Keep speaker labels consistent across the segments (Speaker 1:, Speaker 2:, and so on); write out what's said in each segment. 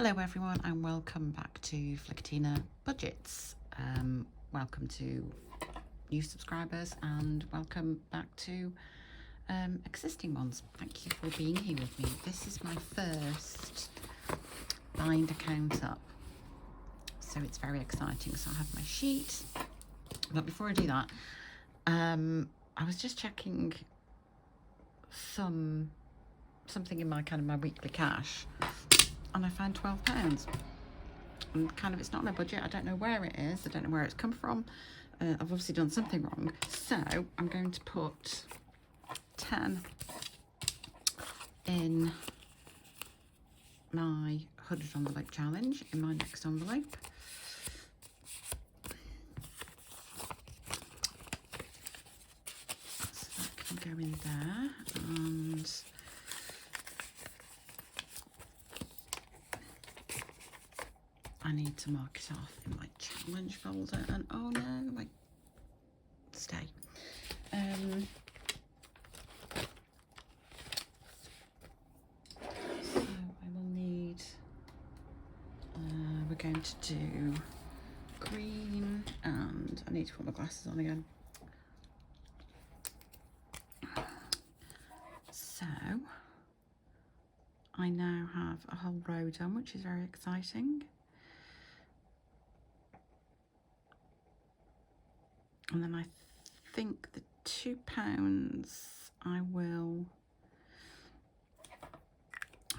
Speaker 1: Hello everyone and welcome back to Flickatina Budgets. Welcome to new subscribers and welcome back to existing ones. Thank you for being here with me. This is my first blind account up, so it's very exciting. So I have my sheet, but before I do that, I was just checking something in my my weekly cash, and I found £12. And it's not on a budget. I don't know where it is. I don't know where it's come from. I've obviously done something wrong. So I'm going to put 10 in my 100 envelope challenge in my next envelope. So that can go in there, and I need to mark it off in my challenge folder, and oh no, my stay. So I will need, we're going to do green, and I need to put my glasses on again. So I now have a whole row done, which is very exciting. And then I think the £2 I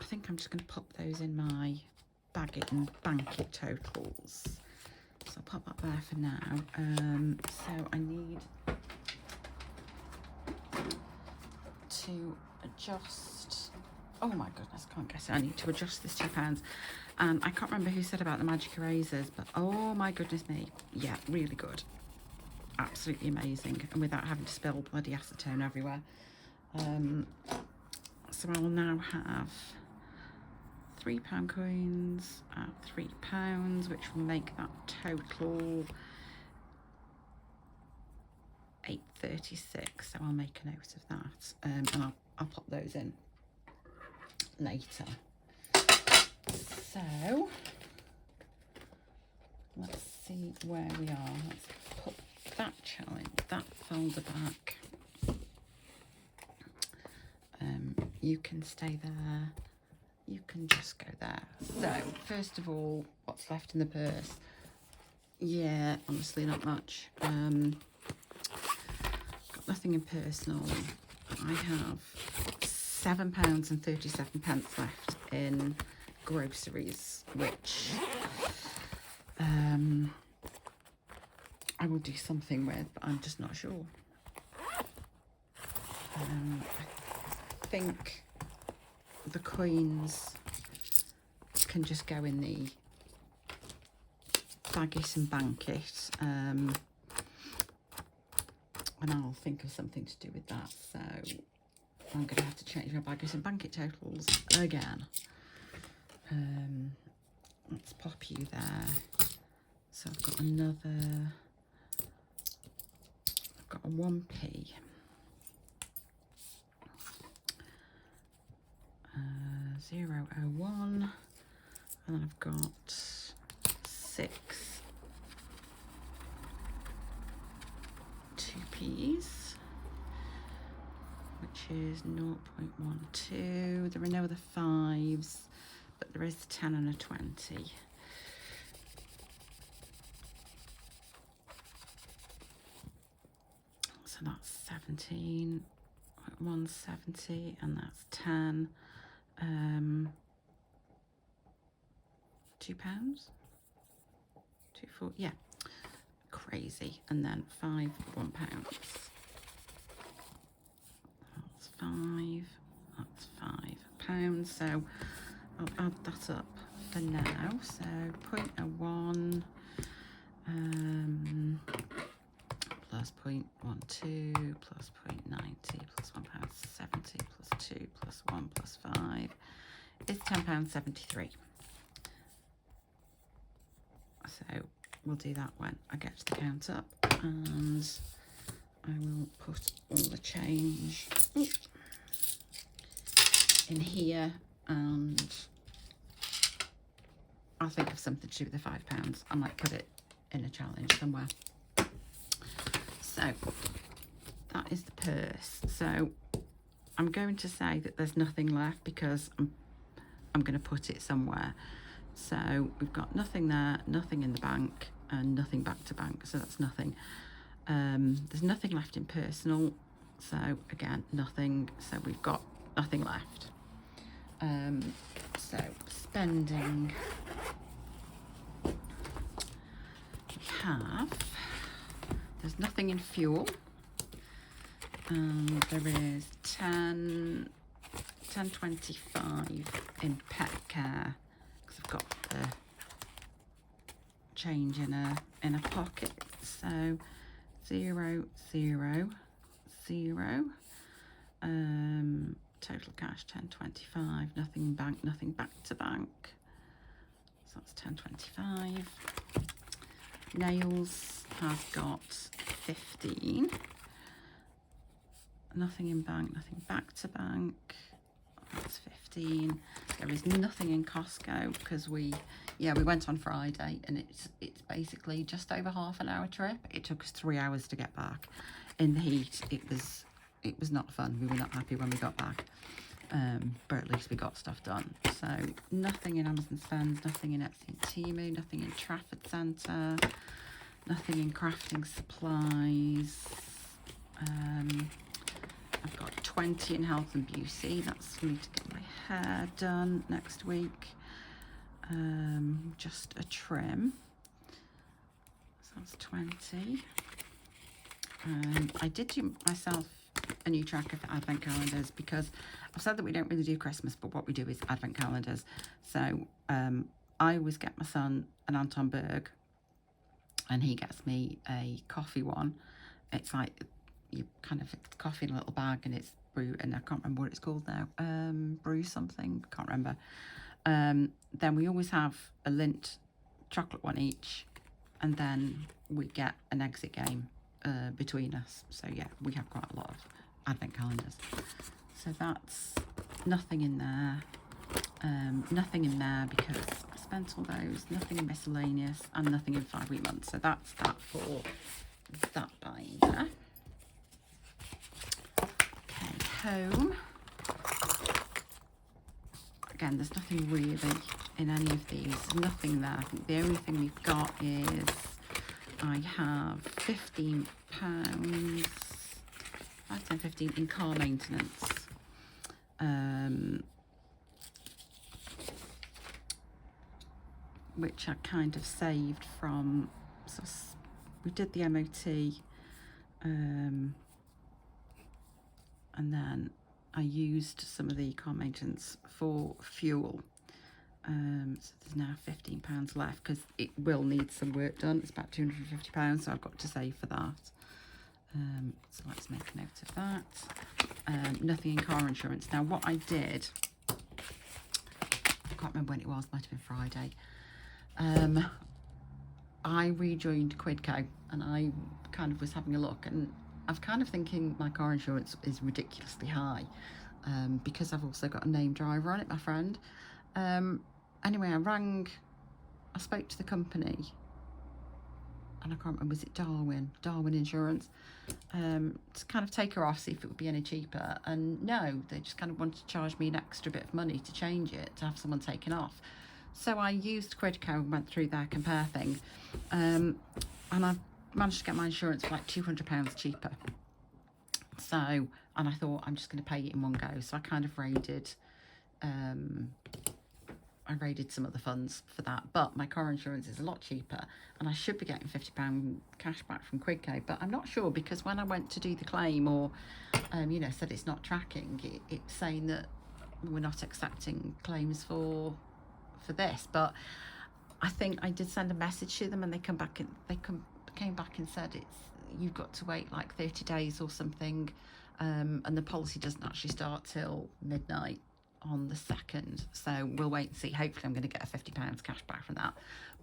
Speaker 1: think I'm just going to pop those in my bag it and bank it totals. So I'll pop that there for now. So I need to adjust. Oh my goodness, can't guess it. I need to adjust this £2. And I can't remember who said about the magic erasers, but oh my goodness me. Yeah, really good. Absolutely amazing, and without having to spill bloody acetone everywhere. So I'll now have £3 coins at £3, which will make that total £8.36. So I'll make a note of that, and I'll pop those in later. So let's see where we are. Let's put that challenge, that folder back. You can stay there, you can just go there. So first of all, what's left in the purse? Yeah, honestly not much. Got nothing in personal. I have £7.37 left in groceries, which I will do something with, but I'm just not sure. I think the coins can just go in the bag it and bank it, and I'll think of something to do with that. So I'm going to have to change my bag it and bank it totals again. Let's pop you there. So I've got another. Got a 1p, 001, and then I've got 6 2p's, which is 0.12. There are no other 5s, but there is a 10 and a 20. So that's 17, 170, and that's 10. £2, 2, 4, yeah, crazy. And then 5 £1. That's 5. That's £5. So I'll add that up for now. So 0.01. Plus 0.12 plus 0.90 plus £1.70 plus 2 plus 1 plus 5 is £10.73. So we'll do that when I get to the count up, and I will put all the change in here, and I'll think of something to do with the £5. I might put it in a challenge somewhere. So that is the purse. So I'm going to say that there's nothing left because I'm going to put it somewhere. So we've got nothing there, nothing in the bank, and nothing back to bank. So that's nothing. There's nothing left in personal. So again, nothing. So we've got nothing left. So spending, we have, there's nothing in fuel. There is 10.25 in pet care because I've got the change in a pocket. So 0, 0, 0. Total cash 10.25. Nothing in bank, nothing back to bank. So that's 10.25. Nails has got 15. Nothing in bank, nothing back to bank. That's 15. There is nothing in Costco because we went on Friday, and it's basically just over half an hour trip. It took us 3 hours to get back. In the heat, it was not fun. We were not happy when we got back, but at least we got stuff done. So nothing in Amazon Spends, nothing in Etsy and Temu, nothing in Trafford Centre, nothing in crafting supplies. I've got 20 in health and beauty. That's for me to get my hair done next week. Just a trim. So that's 20. I did do myself a new tracker for advent calendars because I've said that we don't really do Christmas, but what we do is advent calendars. So I always get my son an Anton Berg, and he gets me a coffee one. It's like you kind of coffee in a little bag, and it's brew, and I can't remember what it's called now. Brew something, can't remember. Then we always have a Lindt chocolate one each, and then we get an exit game between us. So yeah, we have quite a lot of advent calendars. So that's nothing in there. Nothing in there because I spent all those. Nothing in miscellaneous, and nothing in 5-week months. So that's that for that binder. Okay, home. Again, there's nothing really in any of these. Nothing there. I think the only thing we've got is I have £15, 5, 10, 15 in car maintenance. Which I kind of saved from, so we did the MOT, and then I used some of the car maintenance for fuel. So there's now £15 left because it will need some work done. It's about £250, so I've got to save for that. So let's make a note of that. Nothing in car insurance. Now what I did, I can't remember when it was, might have been Friday. I rejoined Quidco, and I kind of was having a look, and I was kind of thinking my car insurance is ridiculously high, because I've also got a named driver on it, my friend. Anyway, I spoke to the company, and I can't remember, was it Darwin Insurance, to kind of take her off, see if it would be any cheaper, and no, they just kind of wanted to charge me an extra bit of money to change it, to have someone taken off. So I used Quidco and went through their compare thing, and I managed to get my insurance for like £200 cheaper. So, and I thought I'm just going to pay it in one go. So I kind of raided some of the funds for that. But my car insurance is a lot cheaper, and I should be getting £50 cash back from Quidco. But I'm not sure, because when I went to do the claim, or said it's not tracking, it's saying that we're not accepting claims for this. But I think I did send a message to them, and they came back and said you've got to wait like 30 days or something, and the policy doesn't actually start till midnight on the 2nd. So we'll wait and see. Hopefully I'm going to get a £50 cash back from that,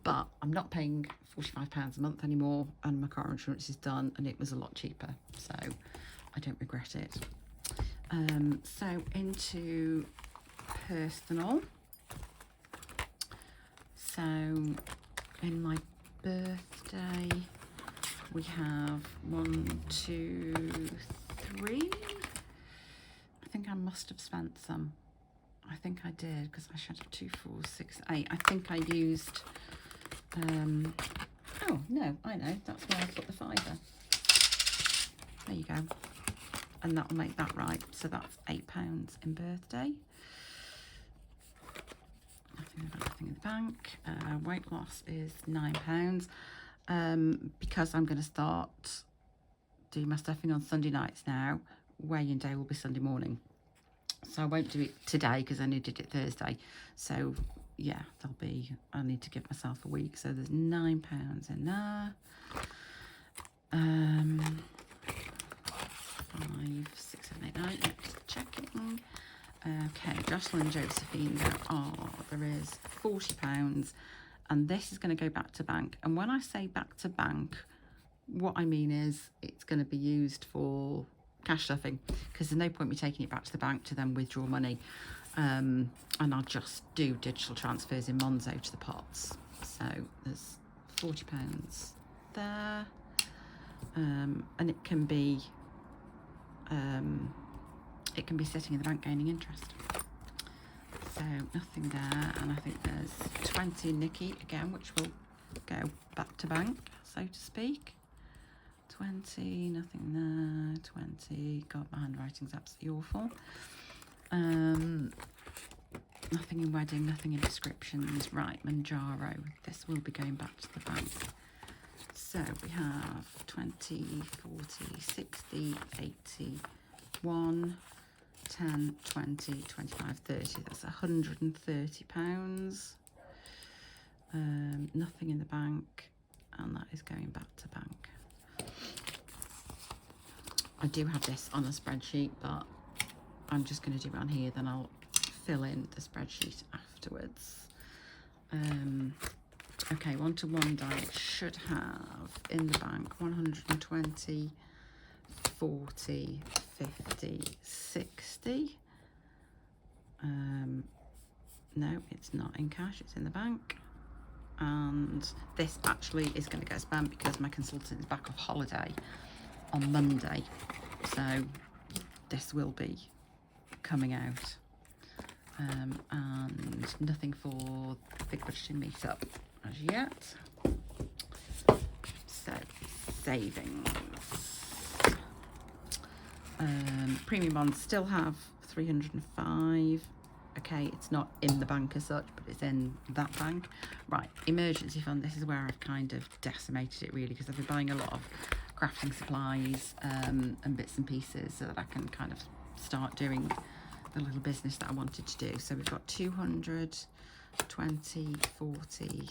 Speaker 1: but I'm not paying £45 a month anymore, and my car insurance is done, and it was a lot cheaper, so I don't regret it. So into personal. So in my birthday, we have 1, 2, 3. I think I must have spent some. I think I did, because I should have 2, 4, 6, 8. I think I used, oh no, I know, that's where I put the £5. There you go. And that'll make that right. So that's £8 in birthday. Nothing in the bank. Weight loss is £9. Because I'm going to start doing my stuffing on Sunday nights now, weigh-in day will be Sunday morning. So I won't do it today because I only did it Thursday. So yeah, I need to give myself a week. So there's £9 in there. 5, 6, 7, 8, 9. Next checking. Okay, Jocelyn Josephine, there is £40, and this is going to go back to bank. And when I say back to bank, what I mean is it's going to be used for cash stuffing, because there's no point me taking it back to the bank to then withdraw money. And I'll just do digital transfers in Monzo to the pots. So there's £40 there, and it can be sitting in the bank gaining interest. So nothing there, and I think there's 20 Nikki again, which will go back to bank, so to speak. 20, nothing there. 20, God, my handwriting's absolutely awful. Nothing in wedding, nothing in descriptions. Right, Manjaro, this will be going back to the bank. So we have 20, 40, 60, 80, 1, 10, 20, 25, 30. That's £130. Nothing in the bank, and that is going back to bank. I do have this on a spreadsheet, but I'm just going to do it on here, then I'll fill in the spreadsheet afterwards. Okay, one-to-one diet should have in the bank 120, 40, 50, 60. No, it's not in cash, it's in the bank. And this actually is going to get spent because my consultant is back off holiday on Monday. So this will be coming out. And nothing for the big budgeting meetup as yet. So savings. Premium bonds still have 305. Okay, it's not in the bank as such, but it's in that bank. Right, emergency fund. This is where I've kind of decimated it really, because I've been buying a lot of crafting supplies and bits and pieces so that I can kind of start doing the little business that I wanted to do. So we've got 200, 20, 40,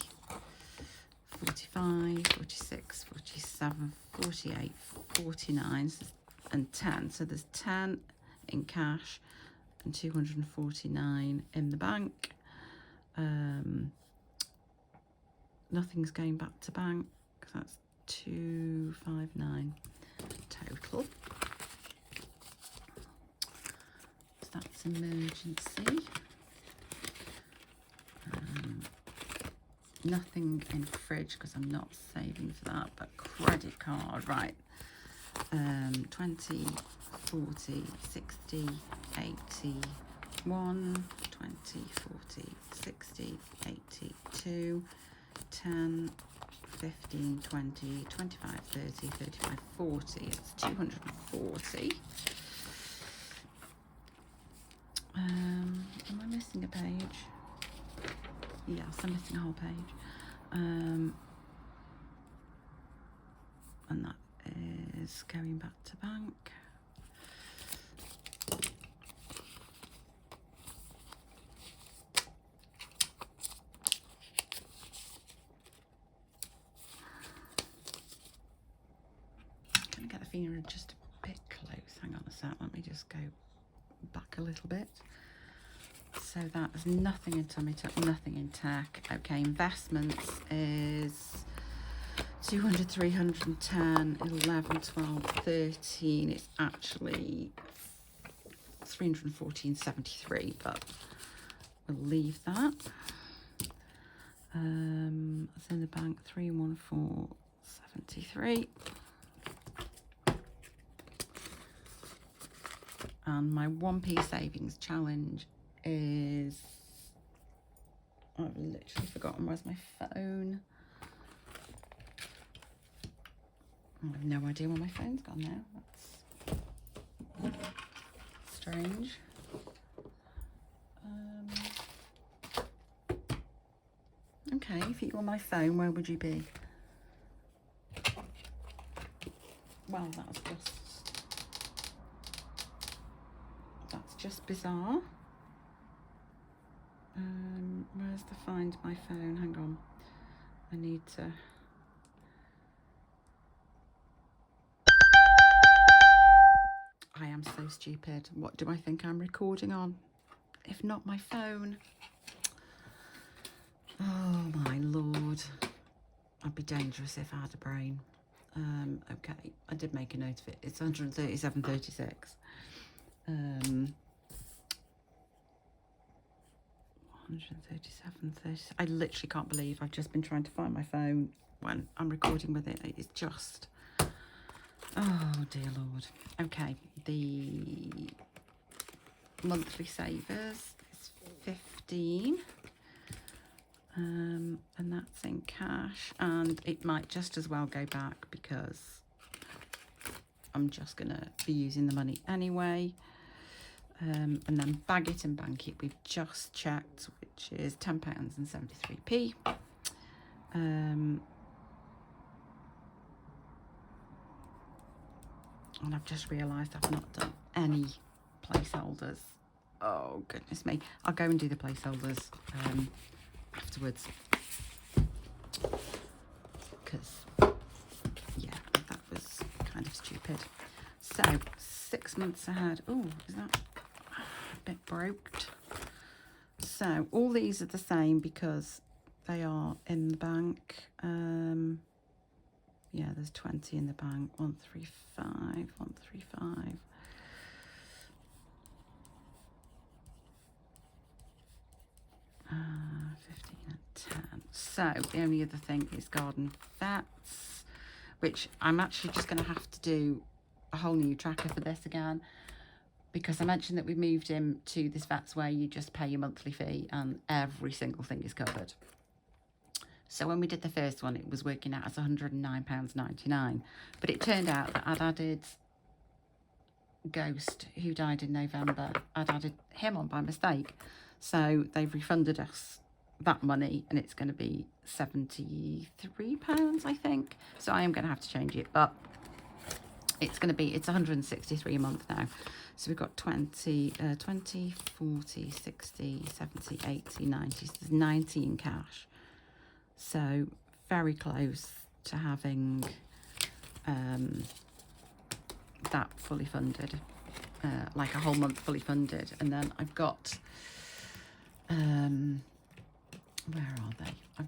Speaker 1: 45, 46, 47, 48, 49, and 10. So there's 10 in cash and 249 in the bank. Nothing's going back to bank, because that's 259 total. So that's emergency. Nothing in fridge because I'm not saving for that, but credit card, right. 20, 40, 60, 80, 1, 20, 40, 60, 82, 10, 15, 20, 25, 30, 35, 40. It's 240. Am I missing a page? Yes, I'm missing a whole page. And that is going back to bank. I'm going to get the finger just a bit close. Hang on a sec, let me just go back a little bit. So that's nothing in Tummy Tuck, nothing in tech. Okay, investments is 200, 310, 11, 12, 13. It's actually 314.73, but we'll leave that. It's in the bank, 314.73. And my 1p savings challenge is, I've literally forgotten, where's my phone? I have no idea where my phone's gone now. That's strange. Okay, if you were my phone, where would you be? Well, that's just bizarre. Where's the find my phone? Hang on. I need to... I am so stupid. What do I think I'm recording on? If not my phone. Oh my Lord. I'd be dangerous if I had a brain. Okay, I did make a note of it. It's 137.36. 137.30. I literally can't believe I've just been trying to find my phone when I'm recording with it. It's just, oh dear Lord. Okay, the monthly savers is 15. And that's in cash, and it might just as well go back because I'm just gonna be using the money anyway. And then bag it and bank it, we've just checked, which is £10.73. And I've just realised I've not done any placeholders. Oh goodness me, I'll go and do the placeholders afterwards, because yeah, that was kind of stupid. So 6 months ahead. Oh, is that a bit broked? So all these are the same because they are in the bank. Yeah, there's 20 in the bank. 135, 135. Uh, 15 and 10. So the only other thing is garden vets, which I'm actually just going to have to do a whole new tracker for this again, because I mentioned that we moved him to this vets where you just pay your monthly fee and every single thing is covered. So when we did the first one, it was working out as £109.99, but it turned out that I'd added Ghost, who died in November. I'd added him on by mistake. So they've refunded us that money, and it's going to be £73, I think. So I am going to have to change it, but it's going to be, it's 163 a month now. So we've got 20, 40, 60, 70, 80, 90. So there's 90 in cash. So very close to having that fully funded, like a whole month fully funded. And then I've got, where are they? I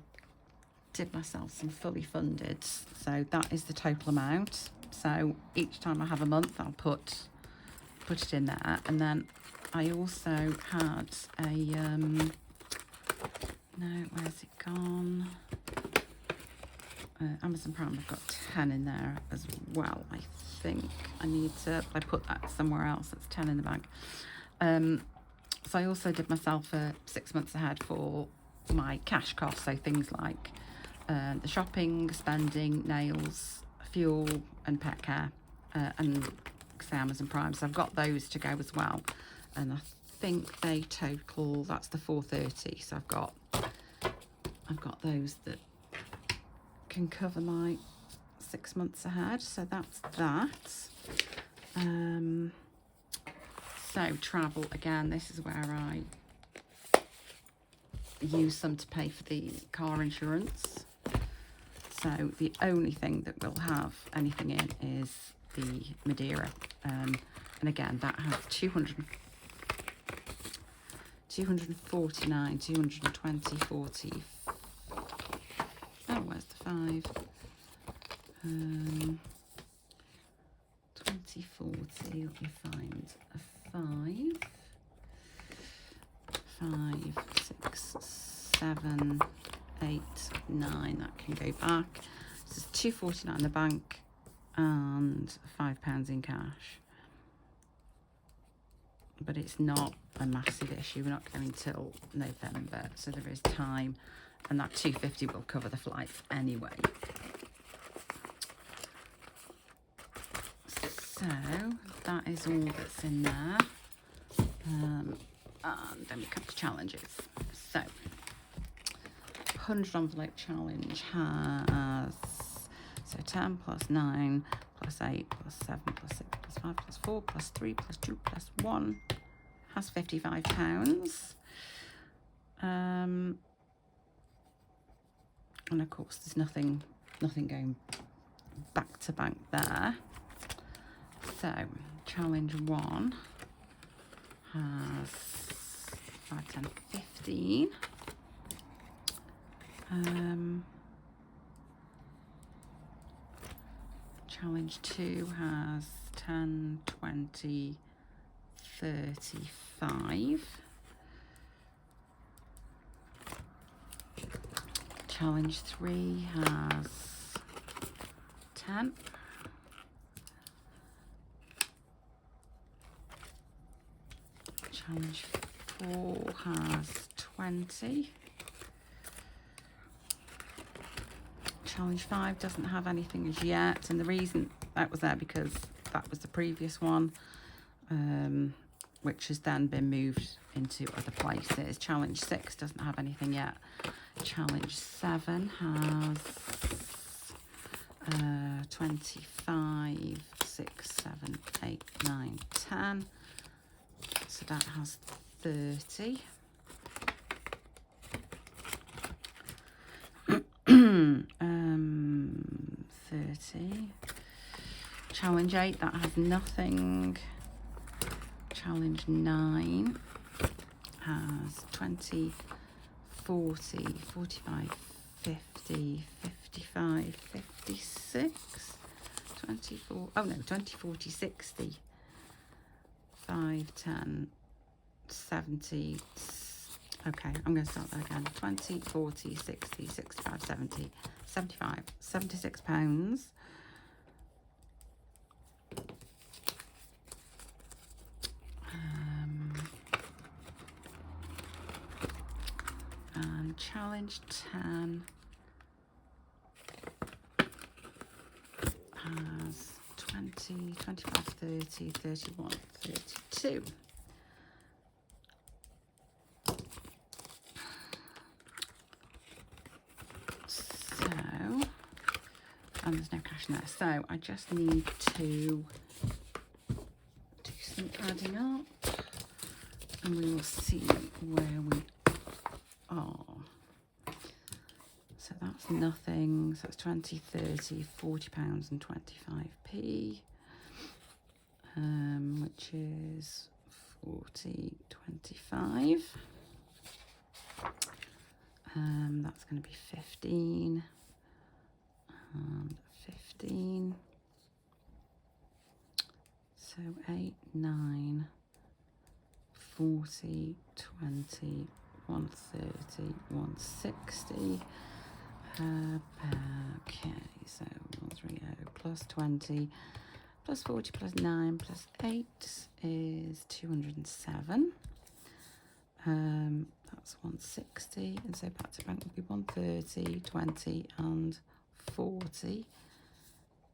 Speaker 1: did myself some fully funded, so that is the total amount. So each time I have a month, I'll put it in there. And then I also had a no, where's it gone? Amazon Prime, I've got 10 in there as well. I think I need to, I put that somewhere else. That's 10 in the bank. So I also did myself a 6 months ahead for my cash costs. So things like the shopping, spending, nails, fuel and pet care, and say Amazon Prime. So I've got those to go as well. And I think they total, that's the 430. So I've got those that can cover my 6 months ahead. So that's that. So travel, again, this is where I use some to pay for the car insurance. So the only thing that will have anything in is the Madeira. And again, that has 249, 220, 40. Oh, where's the 5? 20, 40, let me find a 5, 6, 7, 8, 9. That can go back. So it's £2.49 in the bank and £5 in cash. But it's not a massive issue. We're not going till November, so there is time, and that £2.50 will cover the flights anyway. So that is all that's in there. And then we come to challenges. So 100 envelope challenge has 10 plus 9 plus 8 plus 7 plus 6 plus 5 plus 4 plus 3 plus 2 plus 1 has £55. And of course there's nothing going back to bank there. So challenge 1 has 5, 10, 15. Challenge 2 has 10, 20, 35. Challenge 3 has 10. Challenge 4 has 20. Challenge 5 doesn't have anything as yet, and the reason that was there because that was the previous one, which has then been moved into other places. Challenge 6 doesn't have anything yet. Challenge 7 has 25, 6, 7, 8, 9, 10. So that has 30. 30. Challenge 8, that has nothing. Challenge 9 has 20, 40, 45, 50, 55, 56, 24, oh no, 20, 40, 60, 5, 10, 70, okay, I'm going to start that again. 20, 40, 60, 65, 70, 75, £76. And challenge 10 has 20, 25, 30, 31, 32. And there's no cash in there, so I just need to do some adding up and we will see where we are. So that's nothing, so it's 20, 30, £40 and 25p, which is 40, 25. That's going to be 15 and 15. So 8, 9, 40, 20, 130, 160. Okay, so 130 plus 20 plus 40 plus 9 plus 8 is 207. That's 160, and so back to bank would be 130, 20 and 40,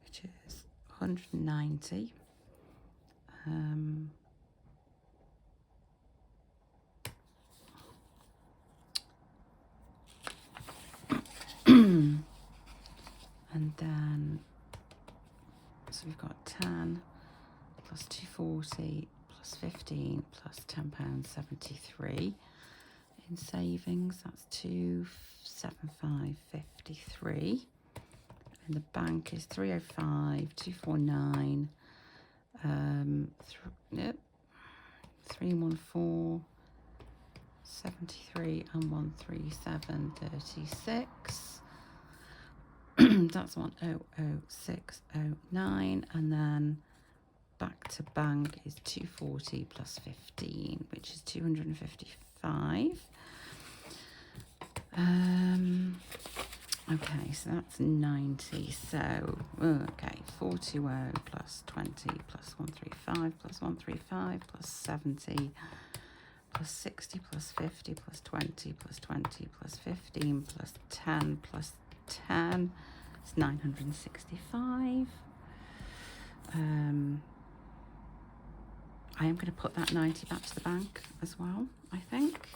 Speaker 1: which is 190. And then, so we've got 10 plus 240 plus 15 plus £10.73 in savings. That's 275.53. And the bank is 305, 249, 314, 73 and 137.36. That's 100,609, and then back to bank is 240 plus 15, which is 255. Okay, so that's 90. So, okay, 420 plus 20 plus 135 plus 135 plus 70 plus 60 plus 50 plus 20 plus 20 plus 15 plus 10 plus 10. It's 965. I am going to put that 90 back to the bank as well, I think.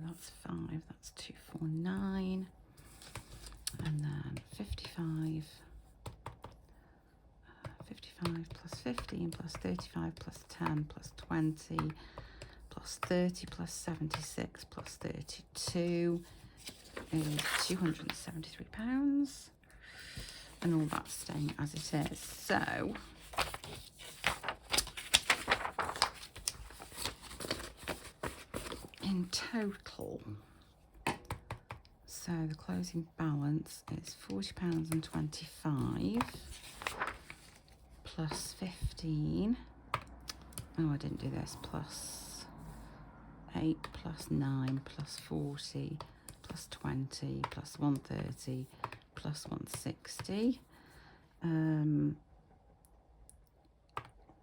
Speaker 1: That's 5, that's 249. And then 55. 55 plus 15 plus 35 plus 10 plus 20 plus 30 plus 76 plus 32 is £273. And all that's staying as it is. So in total, so the closing balance is £40.25 plus 15. Oh, I didn't do this. Plus 8 plus 9 plus 40 plus 20 plus 130 plus 160.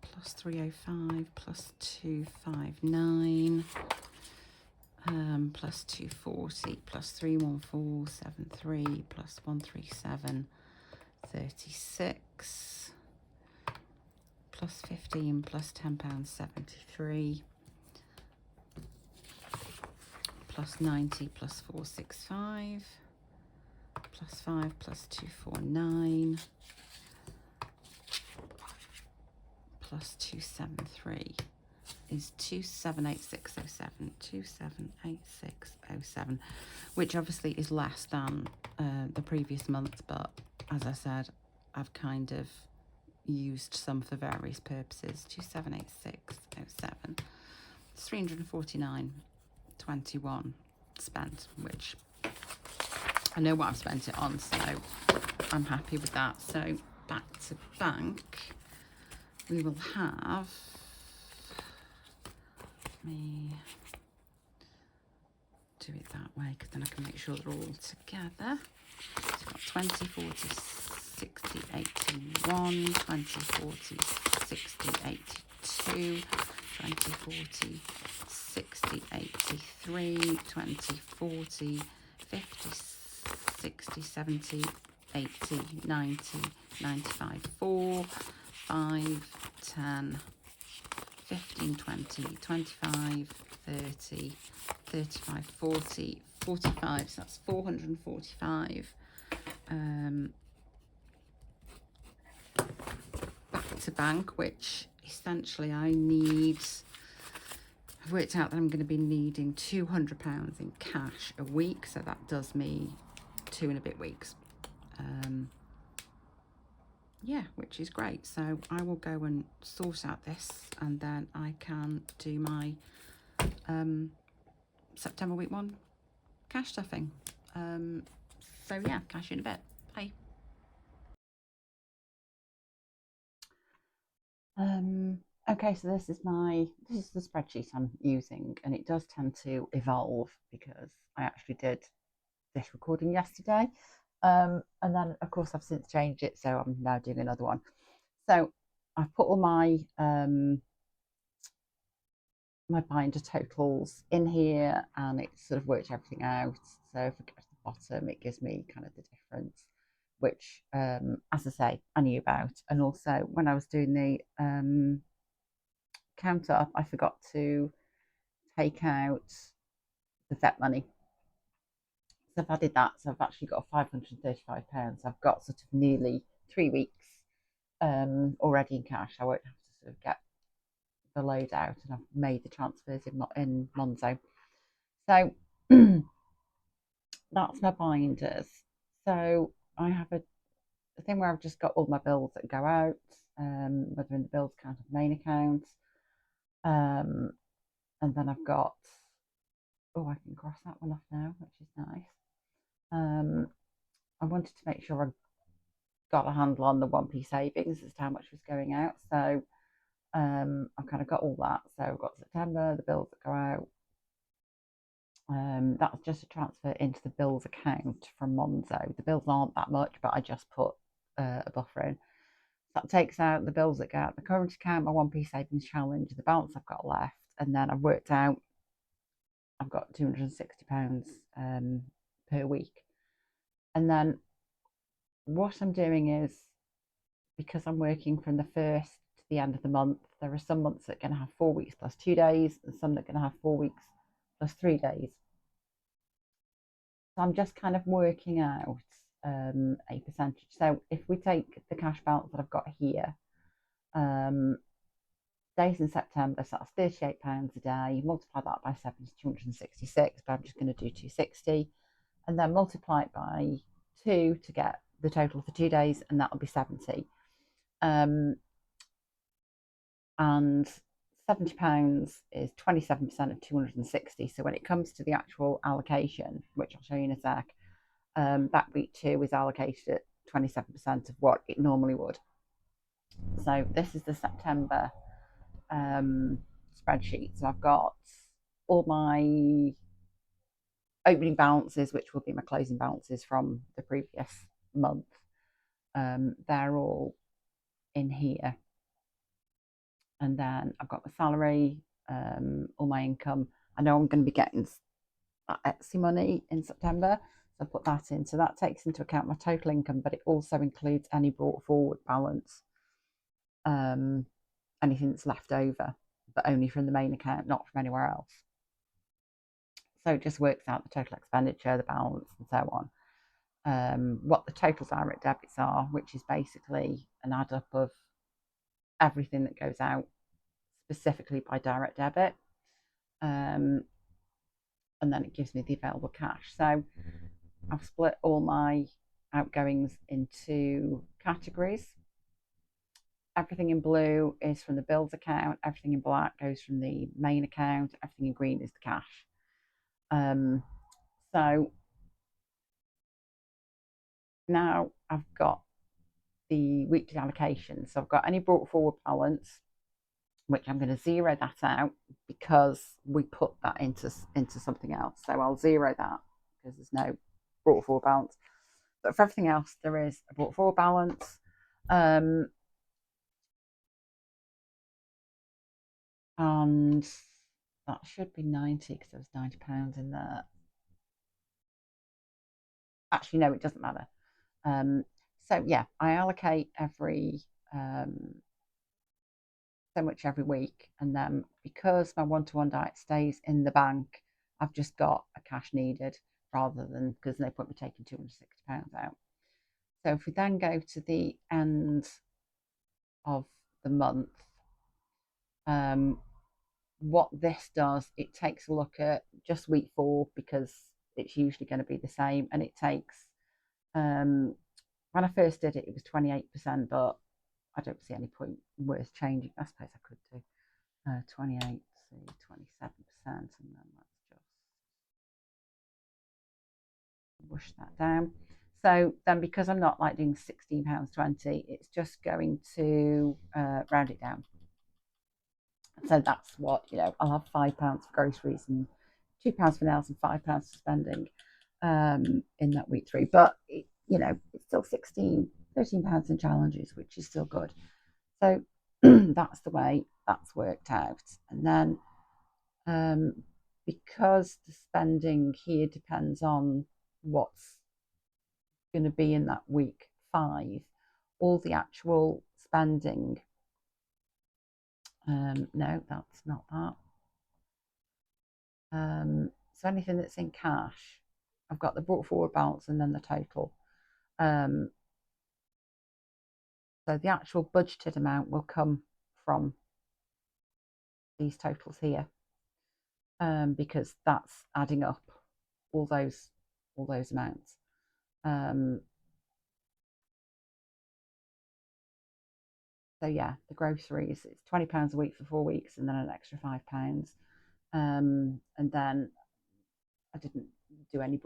Speaker 1: Plus 305 plus 259. Plus 240 plus 31473 plus 137 36 plus 15 plus £10.73 plus 90 plus 465 plus 5 plus 249 plus 273 is 278607, 278607, which obviously is less than the previous month, but as I said, I've kind of used some for various purposes. 278607. It's 349.21 spent, which I know what I've spent it on, so I'm happy with that. So back to bank, we will have me do it that way because then I can make sure they're all together. So we've got 20, 40, 60, 81, 20, 40, 60, 82, 20, 40, 60, 83, 20, 40, 50, 60, 70, 80, 90, 95, 4, 5, 10, 15, 20, 25, 30, 35, 40, 45, so that's 445. Back to bank, which essentially I've worked out that I'm going to be needing £200 in cash a week, so that does me 2 and a bit weeks. Yeah, which is great. So I will go and sort out this, and then I can do my September week 1 cash stuffing. So yeah, cash in a bit. Bye. Okay, so this is the spreadsheet I'm using, and it does tend to evolve because I actually did this recording yesterday. And then of course I've since changed it, so I'm now doing another one. So I've put all my my binder totals in here, and it sort of worked everything out. So if I go to the bottom, it gives me kind of the difference, which as I say, I knew about. And also when I was doing the counter, I forgot to take out the vet money. So if I did that, so I've actually got £535. I've got sort of nearly 3 weeks already in cash. I won't have to sort of get the load out, and I've made the transfers in Monzo. So that's my binders. So I have a thing where I've just got all my bills that go out, whether in the bills account or main account. And then I've got, oh, I can cross that one off now, which is nice. I wanted to make sure I got a handle on the 1p savings as to how much was going out. So I've kind of got all that. So I've got September, the bills that go out. That's just a transfer into the bills account from Monzo. The bills aren't that much, but I just put a buffer in. That takes out the bills that go out the current account, my 1p savings challenge, the balance I've got left, and then I've worked out I've got £260 per week. And then what I'm doing is, because I'm working from the first to the end of the month, there are some months that are going to have 4 weeks plus 2 days, and some that are going to have 4 weeks plus 3 days. So I'm just kind of working out a percentage. So if we take the cash balance that I've got here, days in September, so that's £38 a day. Multiply that by 7 is 266, but I'm just going to do 260, and then multiply it by 2 to get the total for 2 days, and that'll be 70. And £70 is 27% of 260. So when it comes to the actual allocation, which I'll show you in a sec, that week 2 is allocated at 27% of what it normally would. So this is the September spreadsheet. So I've got all my opening balances, which will be my closing balances from the previous month. They're all in here. And then I've got my salary, all my income. I know I'm going to be getting that Etsy money in September, so I put that in. So that takes into account my total income, but it also includes any brought forward balance, anything that's left over, but only from the main account, not from anywhere else. So it just works out the total expenditure, the balance, and so on. What the total direct debits are, which is basically an add up of everything that goes out specifically by direct debit. And then it gives me the available cash. So I've split all my outgoings into categories. Everything in blue is from the bills account, everything in black goes from the main account, everything in green is the cash. So now I've got the weekly allocation. So I've got any brought forward balance, which I'm going to zero that out because we put that into something else. So I'll zero that because there's no brought forward balance. But for everything else, there is a brought forward balance. And that should be 90 because there was £90 in there. Actually, no, it doesn't matter. So yeah, I allocate every so much every week, and then because my one-to-one diet stays in the bank, I've just got a cash needed rather than, because no point me taking £260 out. So if we then go to the end of the month, what this does, it takes a look at just week 4 because it's usually going to be the same, and it takes when I first did it, it was 28%, but I don't see any point worth changing. I suppose I could do 28, 27%, and then let's just wash that down. So then, because I'm not like doing £16.20, it's just going to round it down. So that's what, I'll have £5 for groceries and £2 for nails and £5 for spending in that week 3. But it's still £13 in challenges, which is still good. So that's the way that's worked out. And then because the spending here depends on what's going to be in that week 5, all the actual spending, no, that's not that. So anything that's in cash, I've got the brought forward balance and then the total. So the actual budgeted amount will come from these totals here, because that's adding up all those amounts. So yeah, the groceries, it's £20 a week for 4 weeks, and then an extra £5. And then I didn't do any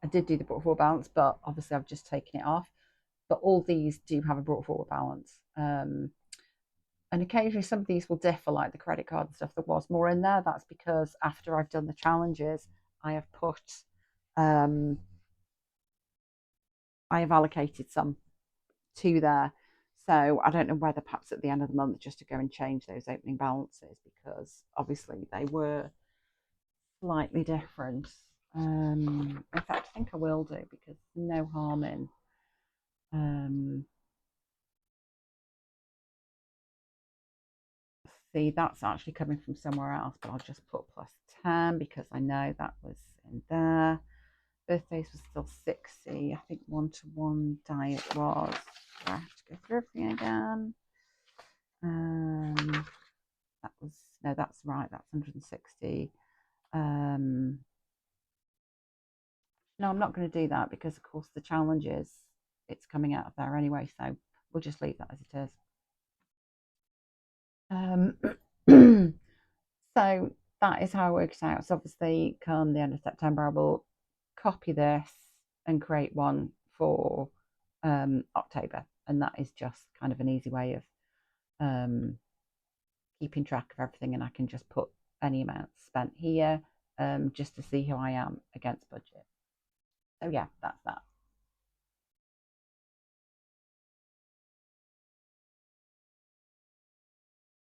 Speaker 1: I did do the brought forward balance, but obviously I've just taken it off. But all these do have a brought forward balance.
Speaker 2: And occasionally some of these will differ, like the credit card and stuff. There was more in there. That's because after I've done the challenges, I have put, um, I have allocated some to there. So I don't know whether perhaps at the end of the month just to go and change those opening balances, because obviously they were slightly different. In fact, I think I will do, because no harm in. Um, See, that's actually coming from somewhere else, but I'll just put plus 10 because I know that was in there. Birthdays was still 60. I think one-to-one diet was. Do I have to go through everything again? That was, no, that's right, that's 160. No, I'm not going to do that because, of course, the challenges, it's coming out of there anyway, so we'll just leave that as it is. So that is how it works out. So obviously, come the end of September, I will copy this and create one for October, and that is just kind of an easy way of um, keeping track of everything, and I can just put any amounts spent here just to see who I am against budget. So yeah, that's that.